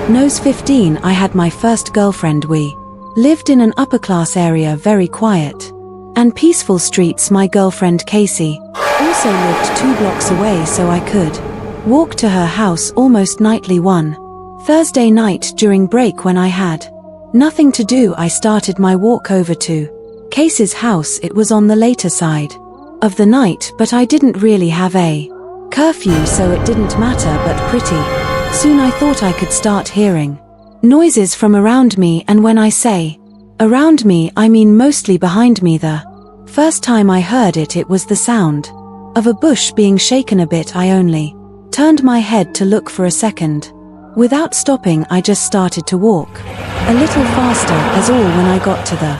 Nose 15. I had my first girlfriend. We lived in an upper-class area, very quiet and peaceful streets. My girlfriend Casey also lived 2 blocks away, so I could walk to her house almost nightly. One Thursday night during break, when I had nothing to do, I started my walk over to Casey's house. It was on the later side of the night, but I didn't really have a curfew, so it didn't matter, but pretty soon I thought I could start hearing noises from around me, and when I say around me, I mean mostly behind me. The first time I heard it, it was the sound of a bush being shaken a bit. I only turned my head to look for a second. Without stopping, I just started to walk a little faster, as all when I got to the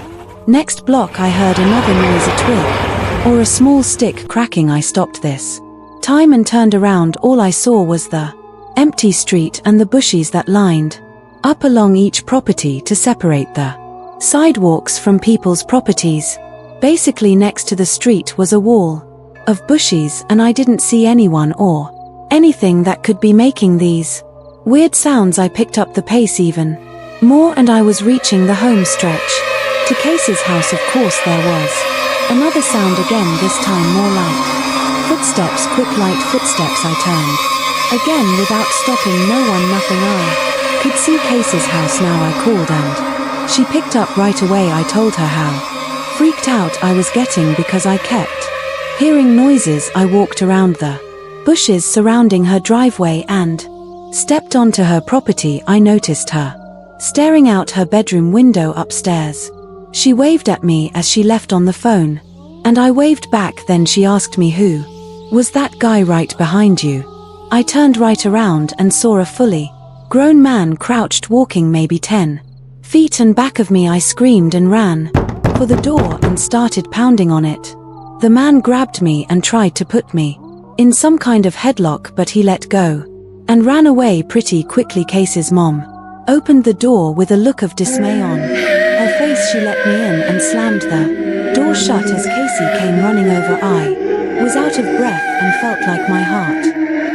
next block I heard another noise, a twig or a small stick cracking. I stopped this time and turned around. All I saw was the empty street and the bushes that lined up along each property to separate the sidewalks from people's properties. Basically, next to the street was a wall of bushes, and I didn't see anyone or anything that could be making these weird sounds. I picked up the pace even more, and I was reaching the home stretch to Casey's house. Of course, there was another sound again, this time more light footsteps, quick light footsteps. I turned again without stopping. No one, nothing. I could see Casey's house now. I called and she picked up right away. I told her how freaked out I was getting because I kept hearing noises. I walked around the bushes surrounding her driveway and stepped onto her property. I noticed her staring out her bedroom window upstairs. She waved at me as she left on the phone, and I waved back. Then she asked me, "Who was that guy right behind you?" I turned right around and saw a fully grown man crouched, walking maybe 10 feet in back of me. I screamed and ran for the door and started pounding on it. The man grabbed me and tried to put me in some kind of headlock, but he let go and ran away pretty quickly. Casey's mom opened the door with a look of dismay on her face. She let me in and slammed the door shut. As Casey came running over, I was out of breath and felt like my heart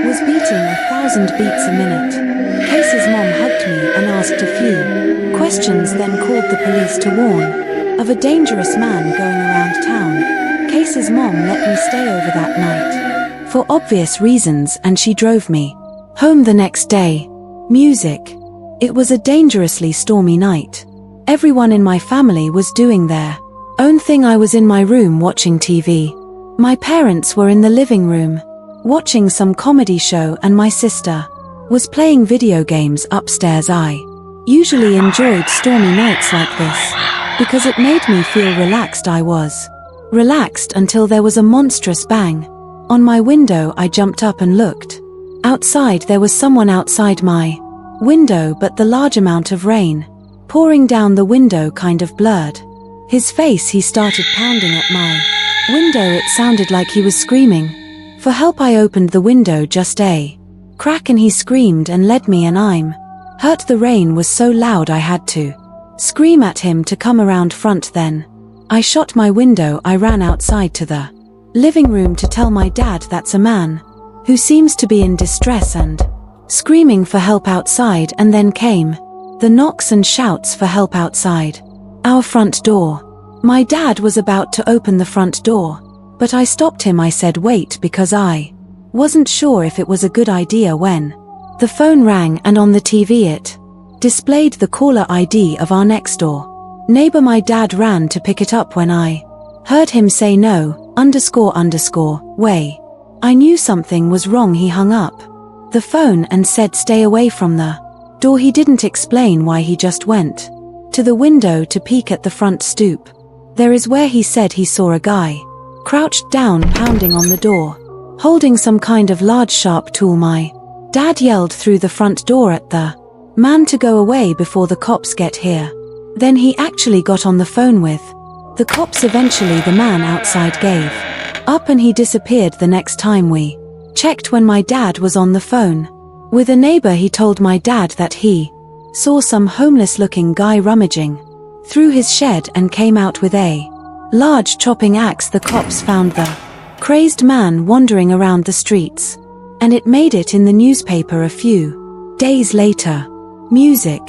was beating 1,000 beats a minute. Casey's mom hugged me and asked a few questions, then called the police to warn of a dangerous man going around town. Casey's mom let me stay over that night for obvious reasons, and she drove me home the next day. Music. It was a dangerously stormy night. Everyone in my family was doing their own thing. I was in my room watching TV. My parents were in the living room watching some comedy show, and my sister was playing video games upstairs. I usually enjoyed stormy nights like this because it made me feel relaxed. I was relaxed until there was a monstrous bang on my window. I jumped up and looked outside. There was someone outside my window, but the large amount of rain pouring down the window kind of blurred his face. He started pounding at my window. It sounded like he was screaming for help. I opened the window just a crack and he screamed and led me, and I'm hurt. The rain was so loud I had to scream at him to come around front. Then I shut my window. I ran outside to the living room to tell my dad that's a man who seems to be in distress and screaming for help outside. And then came the knocks and shouts for help outside our front door. My dad was about to open the front door, but I stopped him. I said wait, because I wasn't sure if it was a good idea when the phone rang, and on the TV it displayed the caller ID of our next door neighbor. My dad ran to pick it up when I heard him say no, way. I knew something was wrong. He hung up the phone and said stay away from the door. He didn't explain why. He just went to the window to peek at the front stoop. There is where he said he saw a guy crouched down, pounding on the door, holding some kind of large sharp tool. My dad yelled through the front door at the man to go away before the cops get here. Then he actually got on the phone with the cops. Eventually the man outside gave up and he disappeared. The next time we checked, when my dad was on the phone with a neighbor, he told my dad that he saw some homeless-looking guy rummaging through his shed and came out with a large chopping axe. The cops found the crazed man wandering around the streets, and it made it in the newspaper a few days later. Music.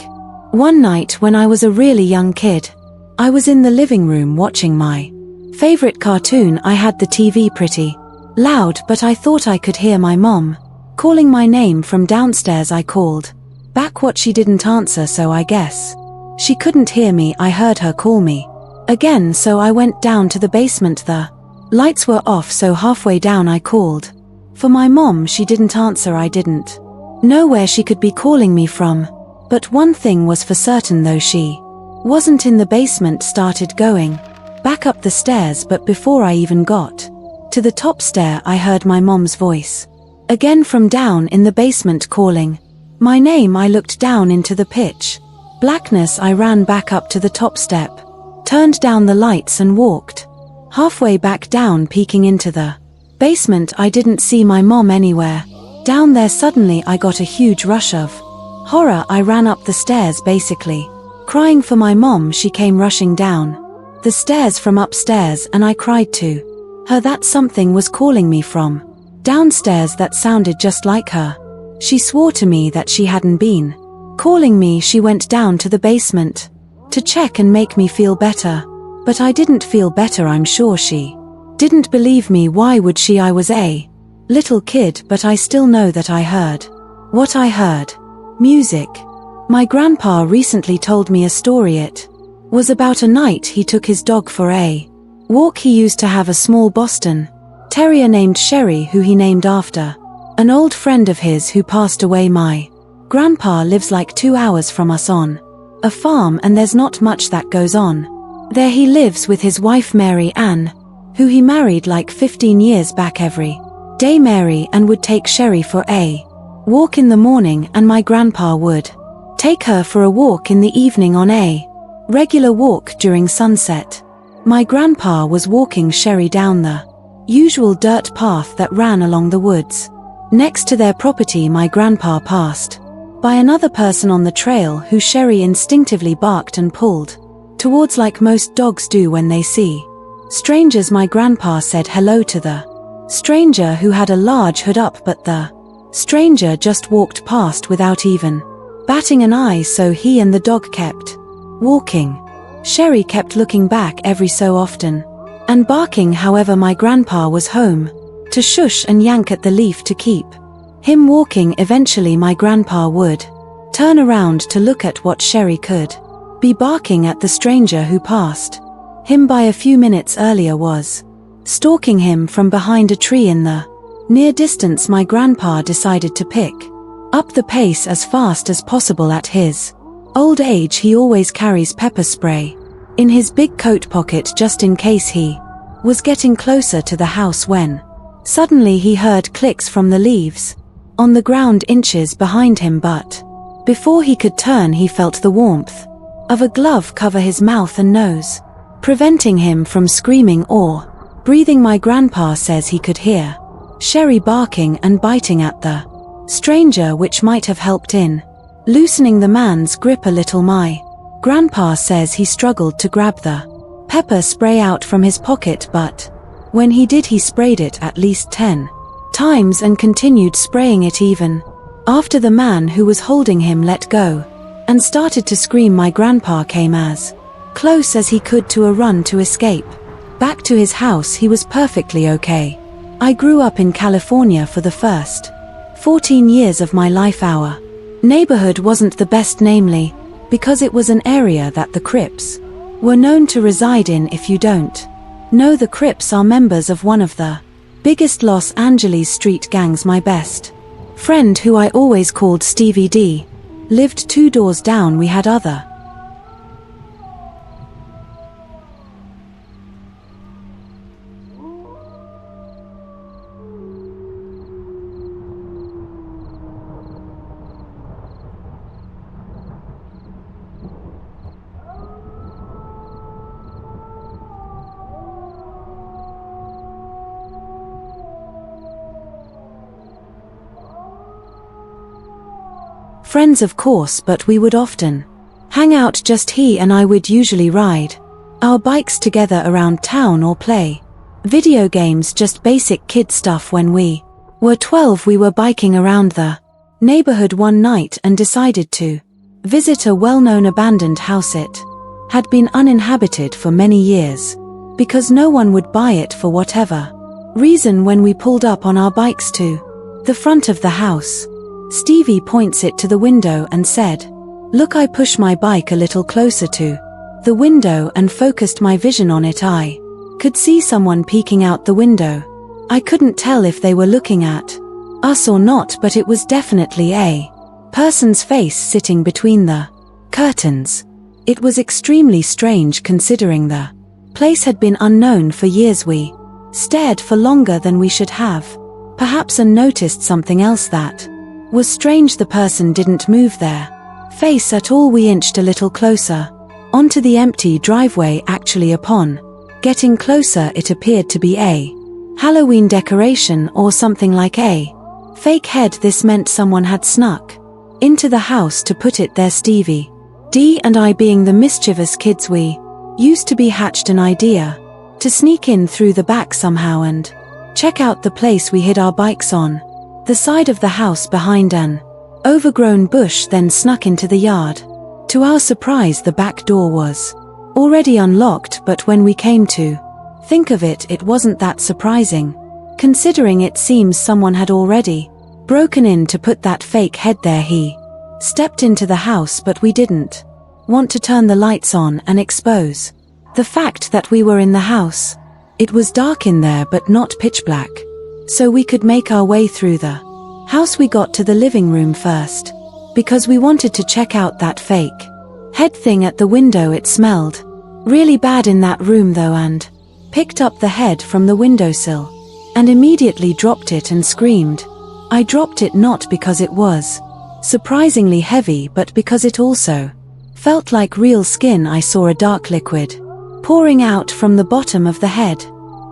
One night when I was a really young kid, I was in the living room watching my favorite cartoon. I had the TV pretty loud, but I thought I could hear my mom calling my name from downstairs. I called back what she didn't answer, so I guess she couldn't hear me. I heard her call me again, so I went down to the basement. The lights were off, so halfway down I called for my mom. She didn't answer. I didn't know where she could be calling me from, but one thing was for certain, though she wasn't in the basement. Started going back up the stairs, but before I even got to the top stair, I heard my mom's voice again from down in the basement calling my name. I looked down into the pitch blackness. I ran back up to the top step, turned down the lights and walked halfway back down, peeking into the basement. I didn't see my mom anywhere down there. Suddenly I got a huge rush of horror. I ran up the stairs, basically crying for my mom. She came rushing down the stairs from upstairs, and I cried to her that something was calling me from downstairs that sounded just like her. She swore to me that she hadn't been calling me. She went down to the basement to check and make me feel better, but I didn't feel better. I'm sure she didn't believe me. Why would she? I was a little kid, but I still know that I heard what I heard. Music. My grandpa recently told me a story. It was about a night he took his dog for a walk. He used to have a small Boston Terrier named Sherry, who he named after an old friend of his who passed away. My grandpa lives like 2 hours from us on a farm, and there's not much that goes on there. He lives with his wife Mary Ann, who he married like 15 years back. Every day Mary Ann would take Sherry for a walk in the morning, and my grandpa would take her for a walk in the evening on a regular walk during sunset. My grandpa was walking Sherry down the usual dirt path that ran along the woods next to their property. My grandpa passed by another person on the trail who Sherry instinctively barked and pulled towards like most dogs do when they see strangers. My grandpa said hello to the stranger, who had a large hood up, but the stranger just walked past without even batting an eye, so he and the dog kept walking. Sherry kept looking back every so often and barking. However, my grandpa was home to shush and yank at the leaf to keep him walking. Eventually my grandpa would turn around to look at what Sherry could be barking at. The stranger who passed him by a few minutes earlier was stalking him from behind a tree in the near distance. My grandpa decided to pick up the pace as fast as possible. At his old age, he always carries pepper spray in his big coat pocket just in case. He was getting closer to the house when suddenly he heard clicks from the leaves on the ground inches behind him, but before he could turn, he felt the warmth of a glove cover his mouth and nose, preventing him from screaming or breathing. My grandpa says he could hear Sherry barking and biting at the stranger, which might have helped in loosening the man's grip a little. My grandpa says he struggled to grab the pepper spray out from his pocket, but when he did, he sprayed it at least 10 times and continued spraying it even after the man who was holding him let go and started to scream. My grandpa came as close as he could to a run to escape back to his house. He was perfectly okay. I grew up in California for the first 14 years of my life. Our neighborhood wasn't the best, namely because it was an area that the Crips were known to reside in. If you don't know, the Crips are members of one of the biggest Los Angeles street gangs. My best friend, who I always called Stevie D, lived 2 doors down. We had other friends, of course, but we would often hang out. Just he and I would usually ride our bikes together around town or play video games, just basic kid stuff. When we were 12, we were biking around the neighborhood one night and decided to visit a well-known abandoned house. It had been uninhabited for many years, because no one would buy it for whatever reason. When we pulled up on our bikes to the front of the house, Stevie points it to the window and said, "Look." I pushed my bike a little closer to the window and focused my vision on it. I could see someone peeking out the window. I couldn't tell if they were looking at us or not, but it was definitely a person's face sitting between the curtains. It was extremely strange considering the place had been unknown for years. We stared for longer than we should have, perhaps, and noticed something else that was strange. The person didn't move their face at all. We inched a little closer onto the empty driveway. Actually, upon getting closer, it appeared to be a Halloween decoration or something, like a fake head. This meant someone had snuck into the house to put it there. Stevie D and I, being the mischievous kids we used to be, hatched an idea to sneak in through the back somehow and check out the place. We hid our bikes on the side of the house behind an overgrown bush, then snuck into the yard. To our surprise, the back door was already unlocked, but when we came to think of it, it wasn't that surprising, considering it seems someone had already broken in to put that fake head there. He stepped into the house, but we didn't want to turn the lights on and expose the fact that we were in the house. It was dark in there, but not pitch black, so we could make our way through the house. We got to the living room first, because we wanted to check out that fake head thing at the window. It smelled really bad in that room though, and picked up the head from the windowsill and immediately dropped it and screamed. I dropped it not because it was surprisingly heavy, but because it also felt like real skin. I saw a dark liquid pouring out from the bottom of the head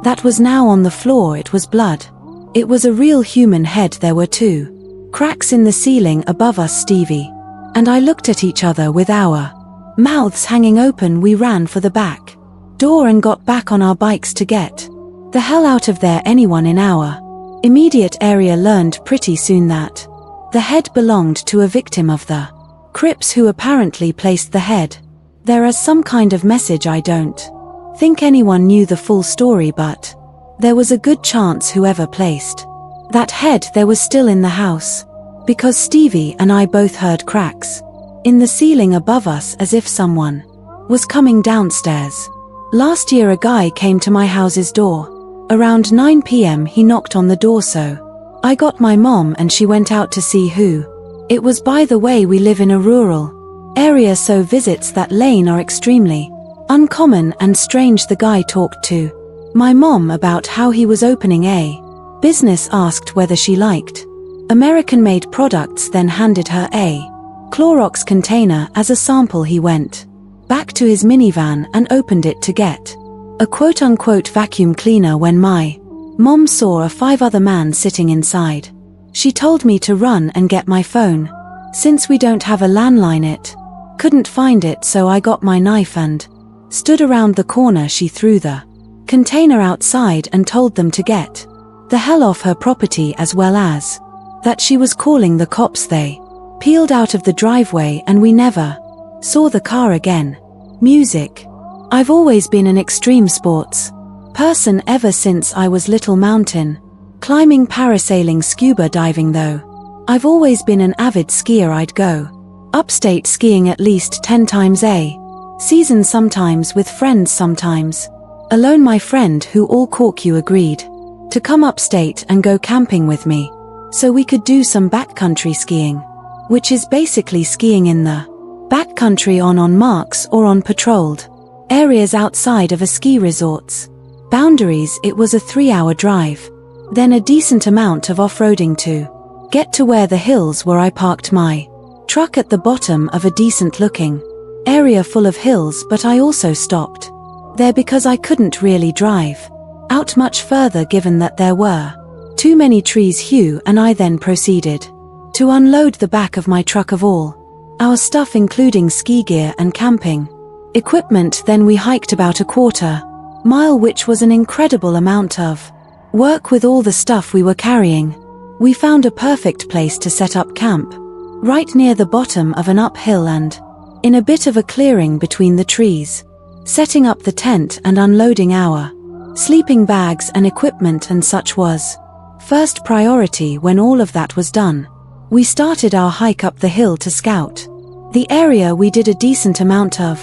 that was now on the floor. It was blood. It was a real human head. There were 2 cracks in the ceiling above us. Stevie and I looked at each other with our mouths hanging open. We ran for the back door and got back on our bikes to get the hell out of there. Anyone in our immediate area learned pretty soon that the head belonged to a victim of the Crips, who apparently placed the head there as some kind of message. I don't think anyone knew the full story, but there was a good chance whoever placed that head there was still in the house, because Stevie and I both heard cracks in the ceiling above us, as if someone was coming downstairs. Last year a guy came to my house's door. Around 9 p.m. he knocked on the door, so I got my mom and she went out to see who it was. By the way, we live in a rural area, so visits that lane are extremely uncommon and strange. The guy talked to my mom about how he was opening a business, asked whether she liked American-made products, then handed her a Clorox container as a sample. He went back to his minivan and opened it to get a quote-unquote vacuum cleaner. When my mom saw a 5 other man sitting inside, she told me to run and get my phone. Since we don't have a landline, it couldn't find it, so I got my knife and stood around the corner. She threw the container outside and told them to get the hell off her property, as well as that she was calling the cops. They peeled out of the driveway and we never saw the car again. Music. I've always been an extreme sports person ever since I was little. Mountain climbing, parasailing, scuba diving though. I've always been an avid skier. I'd go upstate skiing at least 10 times a season, sometimes with friends, sometimes alone. My friend, who all cork you, agreed to come upstate and go camping with me, so we could do some backcountry skiing, which is basically skiing in the backcountry on marks or on patrolled areas outside of a ski resort's boundaries. It was a 3-hour drive, then a decent amount of off-roading to get to where the hills were. I parked my truck at the bottom of a decent-looking area full of hills, but I also stopped there because I couldn't really drive out much further given that there were too many trees. Hugh and I then proceeded to unload the back of my truck of all our stuff, including ski gear and camping equipment. Then we hiked about a quarter-mile, which was an incredible amount of work with all the stuff we were carrying. We found a perfect place to set up camp right near the bottom of an uphill and in a bit of a clearing between the trees. Setting up the tent and unloading our sleeping bags and equipment and such was first priority. When all of that was done, we started our hike up the hill to scout the area. We did a decent amount of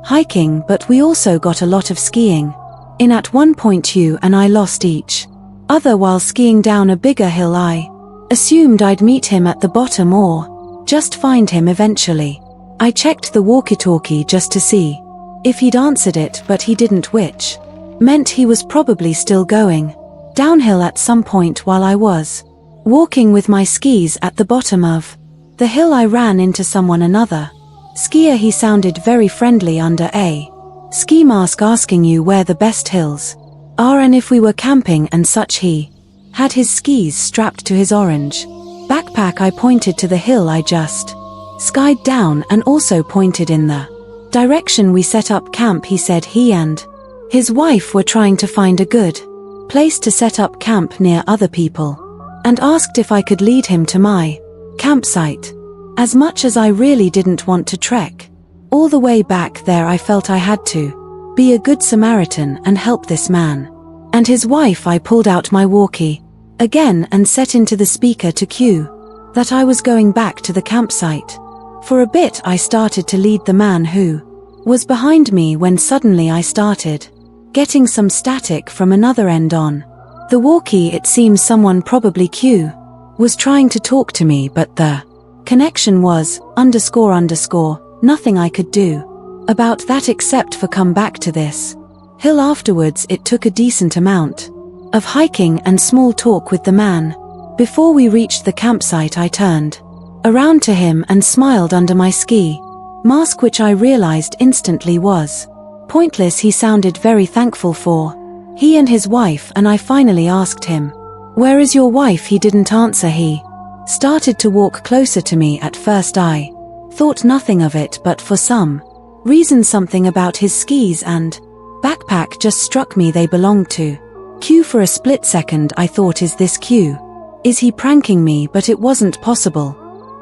hiking, but we also got a lot of skiing in. At one point you and I lost each other while skiing down a bigger hill. I assumed I'd meet him at the bottom or just find him eventually. I checked the walkie-talkie just to see if he'd answered it, but he didn't, which meant he was probably still going downhill at some point while I was walking with my skis at the bottom of the hill. I ran into someone, another skier. He sounded very friendly under a ski mask, asking you where the best hills are and if we were camping and such. He had his skis strapped to his orange backpack. I pointed to the hill I just skied down and also pointed in the direction we set up camp. He said he and his wife were trying to find a good place to set up camp near other people, and asked if I could lead him to my campsite. As much as I really didn't want to trek all the way back there, I felt I had to be a good Samaritan and help this man and his wife. I pulled out my walkie again and set into the speaker to cue that I was going back to the campsite. For a bit I started to lead the man who was behind me, when suddenly I started getting some static from another end on the walkie. It seems someone, probably Q, was trying to talk to me, but the connection was __. Nothing I could do about that except for come back to this hill afterwards. It took a decent amount of hiking and small talk with the man before we reached the campsite. I turned around to him and smiled under my ski mask, which I realized instantly was pointless. He sounded very thankful for he and his wife, and I finally asked him, "Where is your wife?" He didn't answer. He started to walk closer to me. At first I thought nothing of it, but for some reason something about his skis and backpack just struck me. They belonged to Q. For a split second I thought, is this Q? Is he pranking me? But it wasn't possible.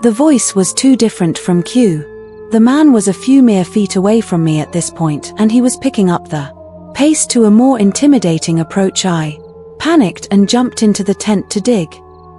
The voice was too different from Q. The man was a few mere feet away from me at this point, and he was picking up the pace to a more intimidating approach. I panicked and jumped into the tent to dig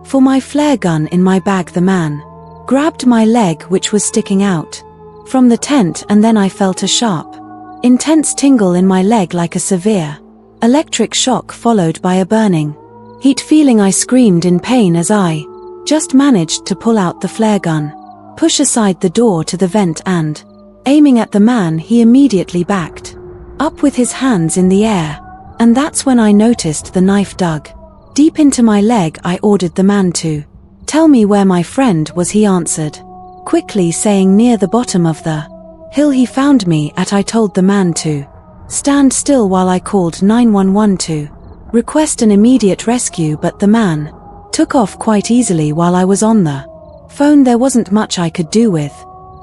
for my flare gun in my bag. The man grabbed my leg, which was sticking out from the tent, and then I felt a sharp, intense tingle in my leg, like a severe electric shock followed by a burning heat feeling. I screamed in pain as I just managed to pull out the flare gun, push aside the door to the vent, and aiming at the man, he immediately backed up with his hands in the air. And that's when I noticed the knife dug deep into my leg. I ordered the man to tell me where my friend was. He answered quickly, saying near the bottom of the hill he found me at. I told the man to stand still while I called 911 to request an immediate rescue, but the man took off quite easily while I was on the phone. There wasn't much I could do with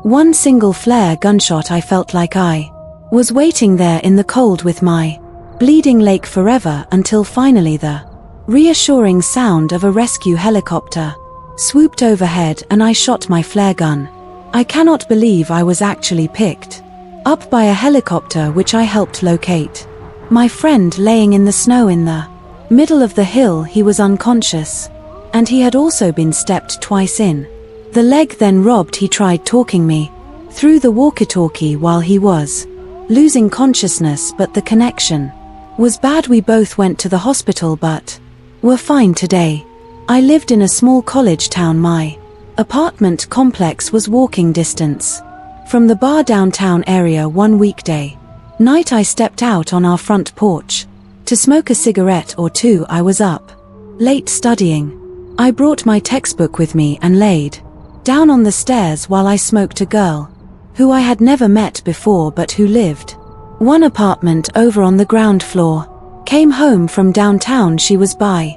one single flare gunshot. I felt like I was waiting there in the cold with my bleeding leg forever, until finally the reassuring sound of a rescue helicopter swooped overhead and I shot my flare gun. I cannot believe I was actually picked up by a helicopter, which I helped locate my friend laying in the snow in the middle of the hill. He was unconscious, and he had also been stepped twice in the leg, then robbed. He tried talking me through the walkie-talkie while he was losing consciousness, but the connection was bad. We both went to the hospital but were fine today. I lived in a small college town. My apartment complex was walking distance from the bar downtown area. One weekday night I stepped out on our front porch to smoke a cigarette or two. I was up late studying. I brought my textbook with me and laid down on the stairs while I smoked. A girl who I had never met before but who lived one apartment over on the ground floor came home from downtown. She was by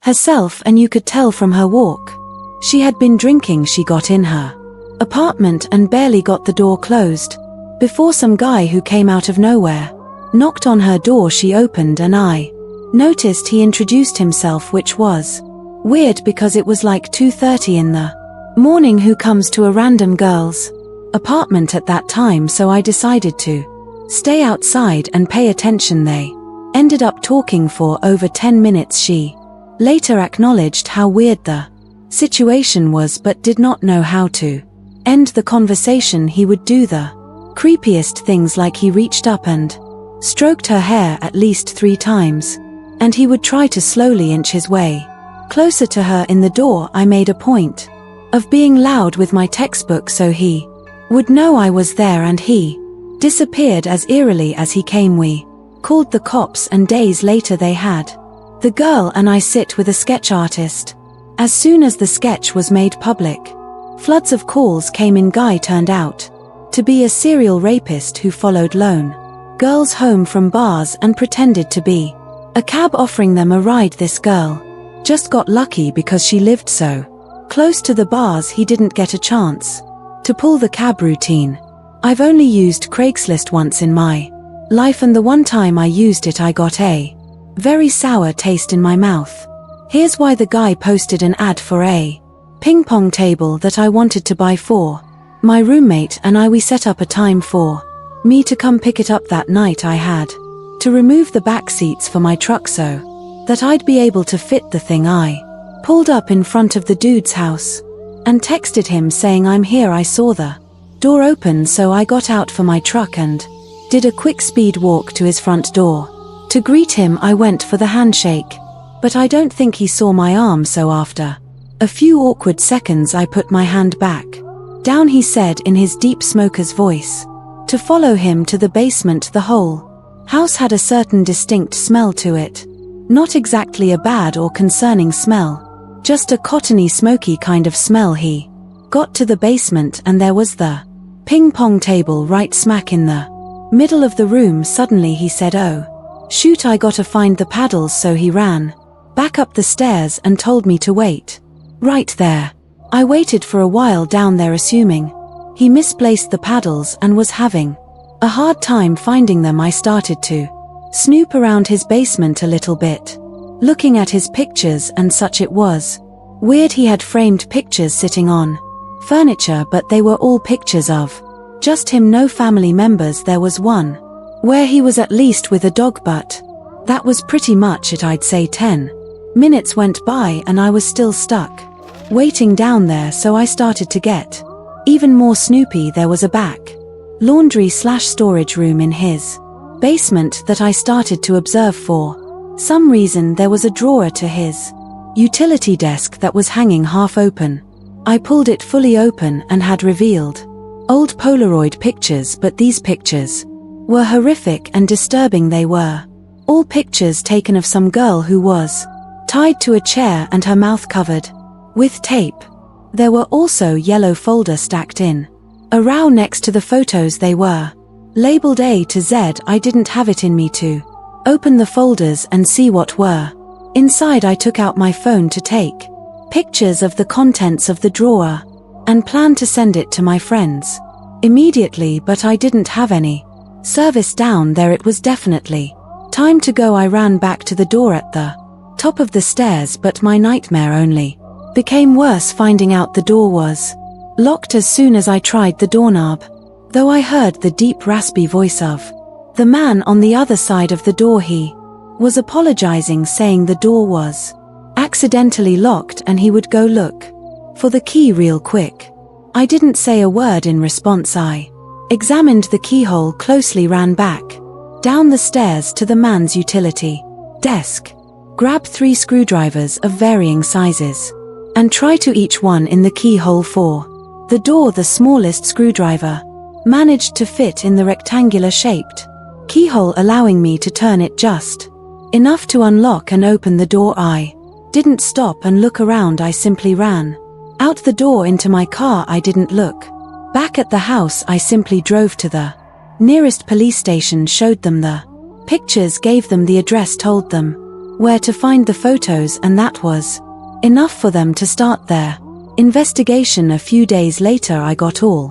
herself, and you could tell from her walk. She had been drinking. She got in her apartment and barely got the door closed before some guy who came out of nowhere knocked on her door. She opened and I noticed he introduced himself, which was weird because it was like 2:30 in the morning. Who comes to a random girl's apartment at that time? So I decided to stay outside and pay attention. They ended up talking for over 10 minutes. She later acknowledged how weird the situation was but did not know how to end the conversation. He would do the creepiest things, like he reached up and stroked her hair at least 3 times, and he would try to slowly inch his way closer to her. In the door, I made a point of being loud with my textbook so he would know I was there, and he disappeared as eerily as he came. We called the cops, and days later they had the girl and I sit with a sketch artist. As soon as the sketch was made public, floods of calls came in. Guy turned out to be a serial rapist who followed lone girls home from bars and pretended to be a cab offering them a ride. This girl just got lucky because she lived so close to the bars. He didn't get a chance to pull the cab routine. I've only used Craigslist once in my life, and the one time I used it I got a very sour taste in my mouth. Here's why. The guy posted an ad for a ping pong table that I wanted to buy for my roommate and I. We set up a time for me to come pick it up. That night I had to remove the back seats for my truck so that I'd be able to fit the thing. I pulled up in front of the dude's house and texted him saying, "I'm here." I saw the door open, so I got out for my truck and did a quick speed walk to his front door. To greet him, I went for the handshake, but I don't think he saw my arm, so after a few awkward seconds I put my hand back down. He said in his deep smoker's voice to follow him to the basement. The whole house had a certain distinct smell to it. Not exactly a bad or concerning smell, just a cottony, smoky kind of smell. He got to the basement and there was the ping pong table right smack in the middle of the room. Suddenly he said, "Oh, shoot, I gotta find the paddles." So he ran back up the stairs and told me to wait right there. I waited for a while down there, assuming he misplaced the paddles and was having a hard time finding them. I started to snoop around his basement a little bit, looking at his pictures and such. It was weird. He had framed pictures sitting on furniture, but they were all pictures of just him, no family members. There was one where he was at least with a dog, but that was pretty much it. I'd say 10 minutes went by and I was still stuck waiting down there, so I started to get even more snoopy. There was a back laundry/storage room in his basement that I started to observe. For some reason there was a drawer to his utility desk that was hanging half open. I pulled it fully open and had revealed old Polaroid pictures, but these pictures were horrific and disturbing. They were all pictures taken of some girl who was tied to a chair and her mouth covered with tape. There were also yellow folders stacked in a row next to the photos. They were labeled A to Z. I didn't have it in me to open the folders and see what were inside. I took out my phone to take pictures of the contents of the drawer and planned to send it to my friends immediately, but I didn't have any service down there. It was definitely time to go. I ran back to the door at the top of the stairs, but my nightmare only became worse, finding out the door was locked as soon as I tried the doorknob. Though I heard the deep raspy voice of the man on the other side of the door. He was apologizing, saying the door was accidentally locked and he would go look for the key real quick. I didn't say a word in response. I examined the keyhole closely, ran back down the stairs to the man's utility desk, grabbed 3 screwdrivers of varying sizes, and tried to each one in the keyhole for the door. The smallest screwdriver managed to fit in the rectangular shaped keyhole, allowing me to turn it just enough to unlock and open the door. I didn't stop and look around. I simply ran out the door into my car. I didn't look back at the house. I simply drove to the nearest police station, showed them the pictures, gave them the address, told them where to find the photos, and that was enough for them to start their investigation. A few days later I got all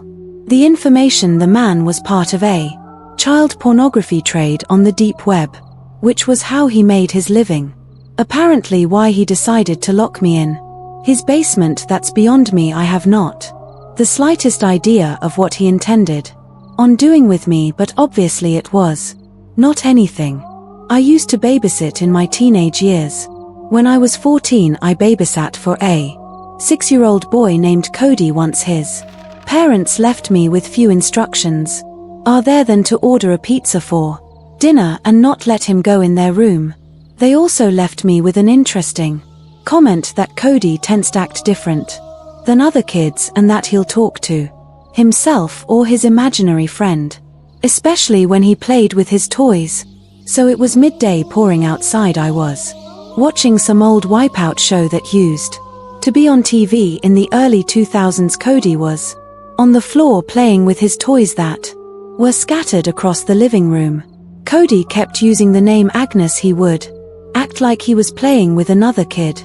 the information. The man was part of a child pornography trade on the deep web, which was how he made his living. Apparently why he decided to lock me in his basement, that's beyond me. I have not the slightest idea of what he intended on doing with me, but obviously it was not anything. I used to babysit in my teenage years. When I was 14, I babysat for a 6-year-old boy named Cody. Once his parents left me with few instructions other than to order a pizza for dinner and not let him go in their room. They also left me with an interesting comment that Cody tends to act different than other kids, and that he'll talk to himself or his imaginary friend, especially when he played with his toys. So it was midday, pouring outside. I was watching some old Wipeout show that used to be on TV in the early 2000s. Cody was on the floor playing with his toys that were scattered across the living room. Cody kept using the name Agnes. He would act like he was playing with another kid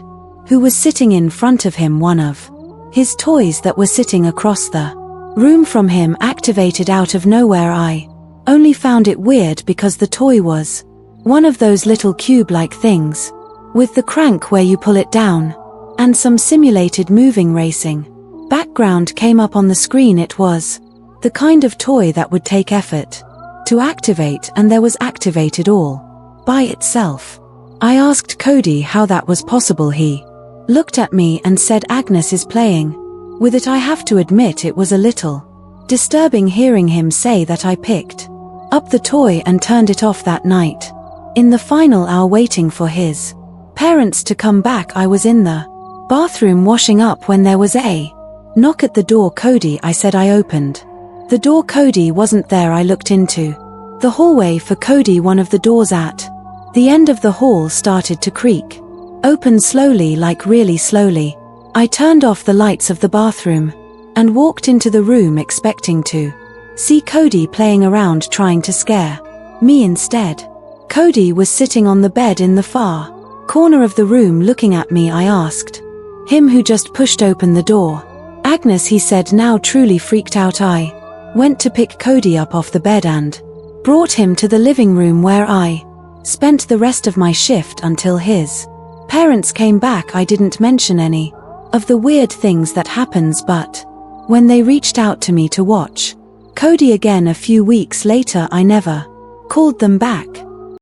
who was sitting in front of him. One of his toys that were sitting across the room from him activated out of nowhere. I only found it weird because the toy was one of those little cube-like things with the crank where you pull it down, and some simulated moving racing background came up on the screen. It was the kind of toy that would take effort to activate, and there was activated all by itself. I asked Cody how that was possible. He looked at me and said, Agnes is playing with it. I have to admit it was a little disturbing hearing him say that. I picked up the toy and turned it off that night. In the final hour waiting for his parents to come back, I was in the bathroom washing up when there was a knock at the door. Cody, I said. I opened the door. Cody wasn't there. I looked into the hallway for Cody. One of the doors at the end of the hall started to creak open slowly, like really slowly. I turned off the lights of the bathroom and walked into the room expecting to see Cody playing around trying to scare me. Instead, Cody was sitting on the bed in the far corner of the room looking at me. I asked him who just pushed open the door. Agnes, he said. Now truly freaked out, I went to pick Cody up off the bed and brought him to the living room where I spent the rest of my shift until his parents came back. I didn't mention any of the weird things that happens, but when they reached out to me to watch Cody again a few weeks later, I never called them back.